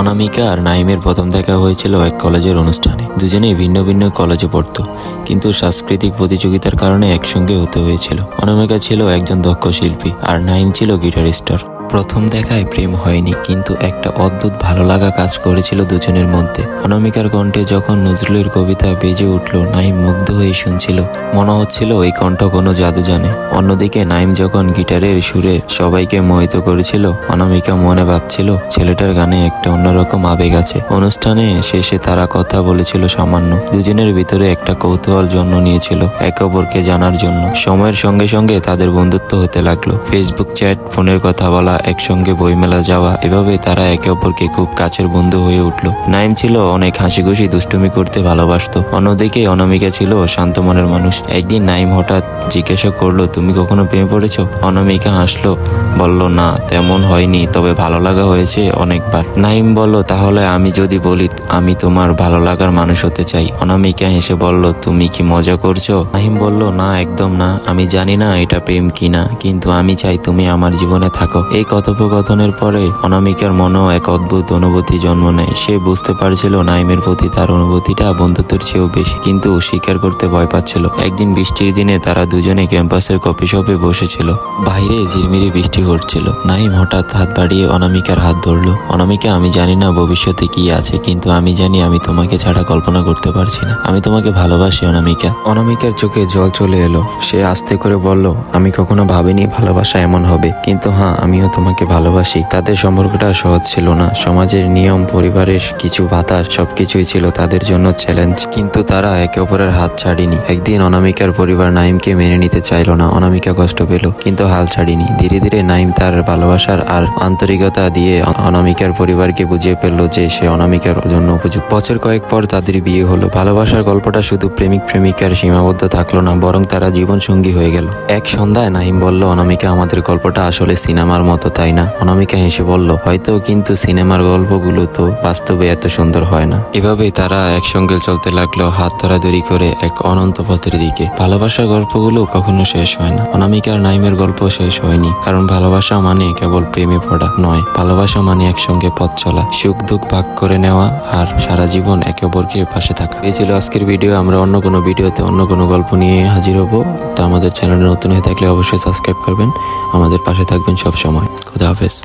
অনামিকা আর নাইমের প্রথম দেখা হয়েছিল এক কলেজের অনুষ্ঠানে। দুজনেই ভিন্ন ভিন্ন কলেজে পড়তো, কিন্তু সাংস্কৃতিক প্রতিযোগিতার কারণে একসঙ্গে হতে হয়েছিল। অনামিকা ছিল একজন দক্ষ শিল্পী আর নাইম ছিল গিটারিস্টার। প্রথম দেখায় প্রেম হয়নি, কিন্তু একটা অদ্ভুত ভালো লাগা কাজ করেছিল দুজনের মধ্যে। অনামিকার কণ্ঠে যখন নজরুলের কবিতা বেজে উঠল, নাইম মুগ্ধ হয়ে শুনছিল। মনে হচ্ছিল এই কণ্ঠ কোনো জাদু জানে। অন্যদিকে নাইম যখন গিটারের সুরে সবাইকে মোহিত করেছিল, অনামিকা মনে ভাবছিল ছেলেটার গানে একটা অন্যরকম আবেগ আছে। অনুষ্ঠানে শেষে তারা কথা বলেছিল সামান্য। দুজনের ভিতরে একটা কৌতূহল জন্ম নিয়েছিল একে অপরকে জানার জন্য। সময়ের সঙ্গে সঙ্গে তাদের বন্ধুত্ব হতে লাগলো। ফেসবুক চ্যাট, ফোনের কথা বলা, একসঙ্গে বইমেলা যাওয়া, এভাবে তারা একে অপরকে খুব কাছের বন্ধু হয়ে উঠল। নাইম ছিল অনেক হাসি খুশি, দুষ্টুমি করতে ভালোবাসতো। অন্যদিকে অনামিকা ছিল শান্ত মনের মানুষ। একদিন নাইম হঠাৎ জিজ্ঞাসা করলো, তুমি কখনো প্রেমে পড়েছ? অনামিকা হাসলো, বলল, না তেমন হয়নি, তবে ভালো লাগা হয়েছে অনেকবার। নাইম বলল, তাহলে আমি যদি বলি আমি তোমার ভালো লাগার মানুষ হতে চাই? অনামিকা হেসে বলল, তুমি কি মজা করছো? নাইম বলল, না একদম না, আমি জানি না এটা প্রেম কিনা, কিন্তু আমি চাই তুমি আমার জীবনে থাকো। এই কথোপকথনের পরে অনামিকার মনেও এক অদ্ভুত অনুভূতি জন্ম নেয়। সে বুঝতে পারছিল নাইমের প্রতি তার অনুভূতিটা বন্ধুত্বের চেয়েও বেশি, কিন্তু স্বীকার করতে ভয় পাচ্ছিল। একদিন বৃষ্টির দিনে তারা দুজনে ক্যাম্পাসের কফি শপে বসেছিল। বাইরে ঝিরমিরি বৃষ্টি হচ্ছিল। নাইম হঠাৎ হাত বাড়িয়ে অনামিকার হাত ধরল। অনামিকা, আমি জানি না ভবিষ্যতে কি আছে, কিন্তু আমি জানি আমি তোমাকে ছাড়া কল্পনা করতে পারছি না। আমি তোমাকে ভালোবাসি অনামিকা। অনামিকার চোখে জল চলে এলো। সে আস্তে করে বলল, আমি কখনো ভাবিনি ভালোবাসা এমন হবে, কিন্তু হ্যাঁ, আমিও তোমাকে ভালোবাসি। তাদের সম্পর্কটা সহজ ছিল না। সমাজের নিয়ম, পরিবারের কিছু বাতাস, সবকিছুই ছিল তাদের জন্য চ্যালেঞ্জ, কিন্তু তারা একে অপরের হাত ছাড়েনি। একদিন অনামিকার পরিবার নাইমকে মেনে নিতে চাইল না। অনামিকা কষ্ট পেল, কিন্তু হাল ছাড়েনি। ধীরে ধীরে নাইম তার ভালোবাসার আর আন্তরিকতা দিয়ে অনামিকার পরিবারকে বুঝিয়ে ফেলল যে সে অনামিকার জন্য উপযুক্ত। বছর কয়েক পর তাদের বিয়ে হলো। ভালোবাসার গল্পটা শুধু প্রেমিক প্রেমিকার সীমাবদ্ধ থাকলো না, বরং তারা জীবন সঙ্গী হয়ে গেল। এক সন্ধ্যায় নাইম বলল, অনামিকা, আমাদের গল্পটা আসলে সিনেমার মতো, তাই না? অনামিকা হেসে বলল, হয়তো, কিন্তু সিনেমার গল্পগুলো তো বাস্তবে এত সুন্দর হয় না। এভাবেই তারা একসঙ্গে চলতে লাগলো, হাত ধরাধরি করে এক অনন্ত পথের দিকে। ভালোবাসার গল্পগুলো কখনো শেষ হয় না। অনামিকার নাইমের গল্প শেষ হয়নি, কারণ ভালোবাসা মানে কেবল প্রেমে পড়া নয়। ভালোবাসা মানে একসঙ্গে পথ চলা, সুখ দুঃখ ভাগ করে নেওয়া, আর সারা জীবন একে অপরকে পাশে থাকা। এই ছিল আজকের ভিডিও। আমরা অন্য কোনো ভিডিওতে অন্য কোনো গল্প নিয়ে হাজির হব। তা আমাদের চ্যানেলে নতুন হয়ে থাকলে অবশ্যই সাবস্ক্রাইব করবেন, আমাদের পাশে থাকবেন সব সময়। খুদা হাফেজ।